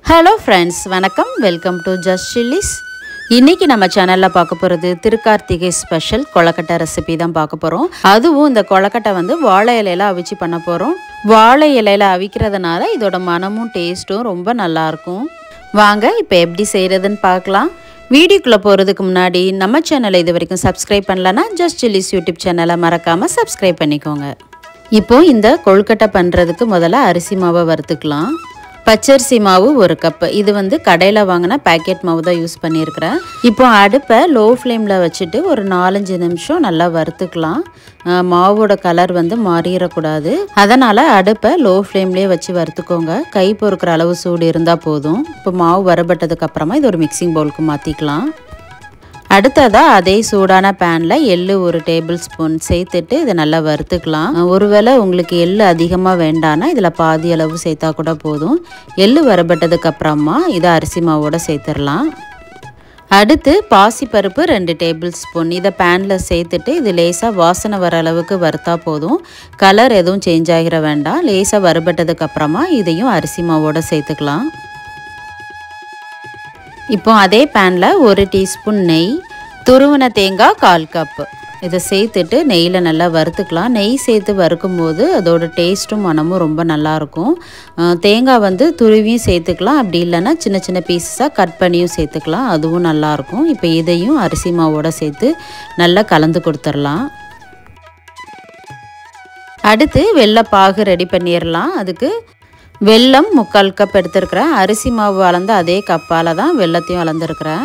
Hello friends, வணக்கம். Welcome to Just Chillies. இன்னைக்கு நம்ம சேனல்ல பார்க்க போறது திருக்கார்த்திகை ஸ்பெஷல் கொழுக்கட்டை ரெசிபி தான் பார்க்க போறோம். அதுவும் இந்த கொழுக்கட்டை வந்து வாழை இலையில அவிச்சு பண்ண போறோம். வாழை இலையில அவிக்கிறதுனால இதோட மனமும் டேஸ்டும் ரொம்ப நல்லா இருக்கும். வாங்க இப்போ எப்படி செய்யறதுன்னு பார்க்கலாம். வீடியோக்குள்ள போறதுக்கு முன்னாடி நம்ம சேனலை இதுவரைக்கும் சப்ஸ்கிரைப் பண்ணலனா Just Chillies YouTube சேனலை மறக்காம சப்ஸ்கிரைப் பண்ணிக்கோங்க. இப்போ இந்த கொழுக்கட்டை பண்றதுக்கு முதல்ல அரிசி மாவை வறுத்துக்கலாம். பச்சரிசி மாவு 1 கப். இது வந்து கடையில் வாங்கின பேக்கெட் மாவு தான் யூஸ் பண்ணியிருக்கிறேன். இப்போ அடுப்பை லோ ஃப்ளேமில் வச்சுட்டு ஒரு 4-5 நிமிஷம் நல்லா வறுத்துக்கலாம். மாவோட கலர் வந்து மாறிடக்கூடாது. அதனால் அடுப்பை லோ ஃப்ளேம்லேயே வச்சு வறுத்துக்கோங்க. கை பொறுக்கிற அளவு சூடு இருந்தால் போதும். இப்போ மாவு வறுபட்டதுக்கு அப்புறமா இது ஒரு மிக்சிங் பவுலுக்கு மாற்றிக்கலாம். அடுத்ததாக அதே சூடான பேனில் எள்ளு 1 டேபிள் ஸ்பூன் சேர்த்துட்டு இதை நல்லா வறுத்துக்கலாம். ஒருவேளை உங்களுக்கு எள்ளு அதிகமாக வேண்டான்னா இதில் பாதி அளவு சேர்த்தா கூட போதும். எள்ளு வறுபட்டதுக்கு அப்புறமா இதை அரிசி மாவோட சேர்த்துடலாம். அடுத்து பாசிப்பருப்பு 2 டேபிள் ஸ்பூன் இதை பேனில் சேர்த்துட்டு இது லேசாக வாசனை வர அளவுக்கு வறுத்தா போதும். கலர் எதுவும் சேஞ்ச் ஆகிட வேண்டாம். லேசாக வறுபட்டதுக்கு அப்புறமா இதையும் அரிசி மாவோட சேர்த்துக்கலாம். இப்போ அதே பேனில் 1 டீஸ்பூன் நெய், துருவின தேங்காய் 1/4 கப் இதை சேர்த்துட்டு நெய்யில் நல்லா வறுத்துக்கலாம். நெய் சேர்த்து வறுக்கும்போது அதோட டேஸ்ட்டும் மனமும் ரொம்ப நல்லாயிருக்கும். தேங்காய் வந்து துருவியும் சேர்த்துக்கலாம். அப்படி இல்லைன்னா சின்ன சின்ன பீஸஸாக கட் பண்ணியும் சேர்த்துக்கலாம். அதுவும் நல்லாயிருக்கும். இப்போ இதையும் அரிசி மாவோட சேர்த்து நல்லா கலந்து கொடுத்துடலாம். அடுத்து வெள்ளை பாகு ரெடி பண்ணிடலாம். அதுக்கு வெல்லம் 3/4 கப் எடுத்துருக்கிறேன். அரிசி மாவு அளந்து அதே கப்பால் தான் வெள்ளத்தையும் அளந்துருக்கிறேன்.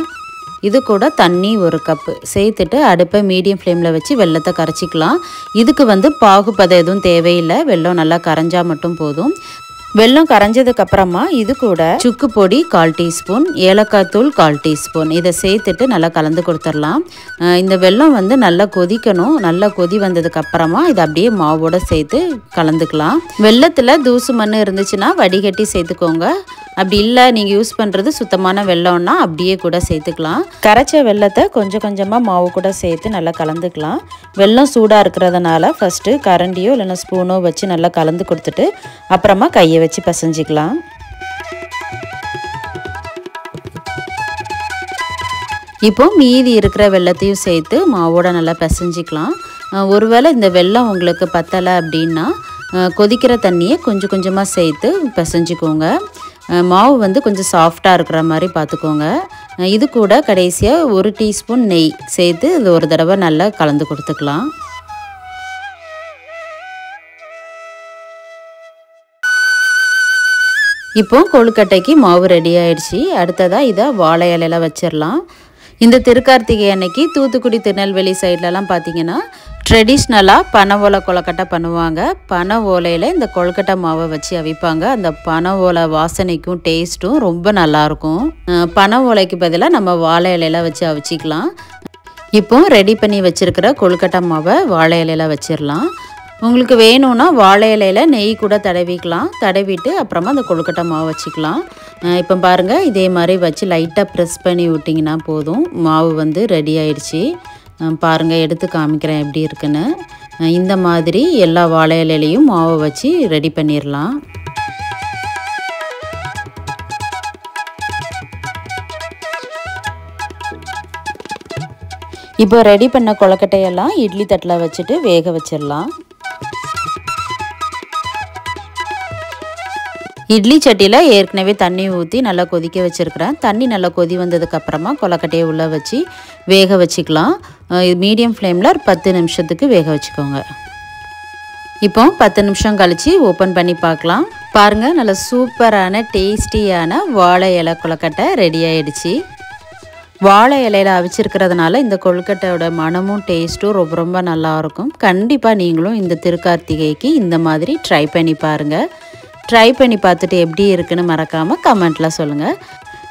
இது கூட தண்ணி 1 கப்பு சேர்த்துட்டு அடுப்பை மீடியம் ஃப்ளேமில் வச்சு வெள்ளத்தை கரைச்சிக்கலாம். இதுக்கு வந்து பாகுபதம் எதுவும் தேவையில்லை. வெல்லம் நல்லா கரைஞ்சா மட்டும் போதும். வெல்லம் கரைஞ்சதுக்கப்புறமா இது கூட சுக்கு பொடி 1/4 டீஸ்பூன், ஏலக்காய் தூள் 1/4 டீஸ்பூன் இதை சேர்த்துட்டு நல்லா கலந்து கொடுத்துடலாம். இந்த வெல்லம் வந்து நல்லா கொதிக்கணும். நல்லா கொதி வந்ததுக்கப்புறமா இதை அப்படியே மாவோட சேர்த்து கலந்துக்கலாம். வெல்லத்தில் தூசு மண் இருந்துச்சுன்னா வடிகட்டி சேர்த்துக்கோங்க. அப்படி இல்லை நீங்கள் யூஸ் பண்ணுறது சுத்தமான வெல்லம்னா அப்படியே கூட சேர்த்துக்கலாம். கரைச்ச வெல்லத்தை கொஞ்சம் கொஞ்சமாக மாவு கூட சேர்த்து நல்லா கலந்துக்கலாம். வெல்லம் சூடாக இருக்கிறதுனால ஃபஸ்ட்டு கரண்டியோ இல்லைன்னா ஸ்பூனோ வச்சு நல்லா கலந்து கொடுத்துட்டு அப்புறமா கையை வச்சு பிசைஞ்சிக்கலாம். இப்போ மீதி இருக்கிற வெல்லத்தையும் சேர்த்து மாவோட நல்லா பிசைஞ்சிக்கலாம். ஒருவேளை இந்த வெல்லம் உங்களுக்கு பத்தலை அப்படின்னா கொதிக்கிற தண்ணியை கொஞ்சம் கொஞ்சமாக சேர்த்து பிசைஞ்சிக்கோங்க. மாவு வந்து கொஞ்சம் சாஃப்டாக இருக்கிற மாதிரி பார்த்துக்கோங்க. இது கூட கடைசியாக 1 டீஸ்பூன் நெய் சேர்த்து இது ஒரு தடவை நல்லா கலந்து கொடுத்துக்கலாம். இப்போ கொழுக்கட்டைக்கு மாவு ரெடி ஆயிடுச்சு. அடுத்ததாக இதை வாழை இலையில வச்சிடலாம். இந்த திருக்கார்த்திகை அன்னைக்கு தூத்துக்குடி திருநெல்வேலி சைட்லலாம் பார்த்தீங்கன்னா ட்ரெடிஷ்னலாக பனை ஓலை கொழுக்கட்டை பண்ணுவாங்க. பனை ஓலையில் இந்த கொழுக்கட்டை மாவை வச்சு அவிப்பாங்க. அந்த பனை ஓலை வாசனைக்கும் டேஸ்ட்டும் ரொம்ப நல்லாயிருக்கும். பனை ஓலைக்கு பதிலாக நம்ம வாழை இலையில வச்சு அவிச்சிக்கலாம். இப்போ ரெடி பண்ணி வச்சுருக்கிற கொழுக்கட்டை மாவை வாழை இலையில வச்சிடலாம். உங்களுக்கு வேணும்னா வாழை இலையில் நெய் கூட தடவிக்கலாம். தடவிட்டு அப்புறமா அந்த கொழுக்கட்டை மாவு வச்சுக்கலாம். இப்போ பாருங்கள், இதே மாதிரி வச்சு லைட்டாக ப்ரெஸ் பண்ணி விட்டிங்கன்னா போதும். மாவு வந்து ரெடி ஆயிடுச்சு. பாருங்கள், எடுத்து காமிக்கிறேன் எப்படி இருக்குன்னு. இந்த மாதிரி எல்லா வாழை இலையிலையும் மாவை வச்சு ரெடி பண்ணிடலாம். இப்போ ரெடி பண்ண கொழுக்கட்டையெல்லாம் இட்லி தட்டில் வச்சுட்டு வேக வச்சிடலாம். இட்லி சட்டியில் ஏற்கனவே தண்ணி ஊற்றி நல்லா கொதிக்க வச்சுருக்கிறேன். தண்ணி நல்லா கொதி வந்ததுக்கப்புறமா கொழுக்கட்டையை உள்ளே வச்சு வேக வச்சுக்கலாம். மீடியம் ஃப்ளேமில் 10 நிமிஷத்துக்கு வேக வச்சுக்கோங்க. இப்போ 10 நிமிஷம் கழித்து ஓப்பன் பண்ணி பார்க்கலாம். பாருங்கள், நல்ல சூப்பரான டேஸ்டியான வாழை இலை கொழுக்கட்டை ரெடி ஆகிடுச்சு. வாழை இலையில் அவிச்சிருக்கிறதுனால இந்த கொழுக்கட்டையோட மனமும் டேஸ்ட்டும் ரொம்ப ரொம்ப நல்லாயிருக்கும். கண்டிப்பாக நீங்களும் இந்த திருக்கார்த்திகைக்கு இந்த மாதிரி ட்ரை பண்ணி பாருங்கள். ட்ரை பண்ணி பார்த்துட்டு எப்படி இருக்குன்னு மறக்காமல் கமெண்ட்டில் சொல்லுங்கள்.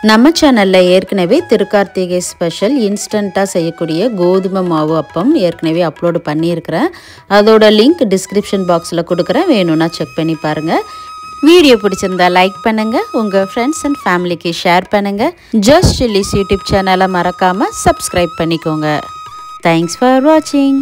நம்ம சேனலில் ஏற்கனவே திருக்கார்த்திகை ஸ்பெஷல் இன்ஸ்டண்ட்டாக செய்யக்கூடிய கோதுமை மாவு அப்பம் ஏற்கனவே அப்லோடு பண்ணியிருக்கிறேன். அதோட லிங்க் டிஸ்கிரிப்ஷன் பாக்ஸில் கொடுக்குறேன். வேணும்னா செக் பண்ணி பாருங்கள். வீடியோ பிடிச்சிருந்தா லைக் பண்ணுங்கள். உங்கள் ஃப்ரெண்ட்ஸ் அண்ட் ஃபேமிலிக்கு ஷேர் பண்ணுங்கள். ஜஸ்ட் சில்லிஸ் யூடியூப் சேனலை மறக்காமல் சப்ஸ்கிரைப் பண்ணிக்கோங்க. தேங்க்ஸ் ஃபார் வாட்சிங்.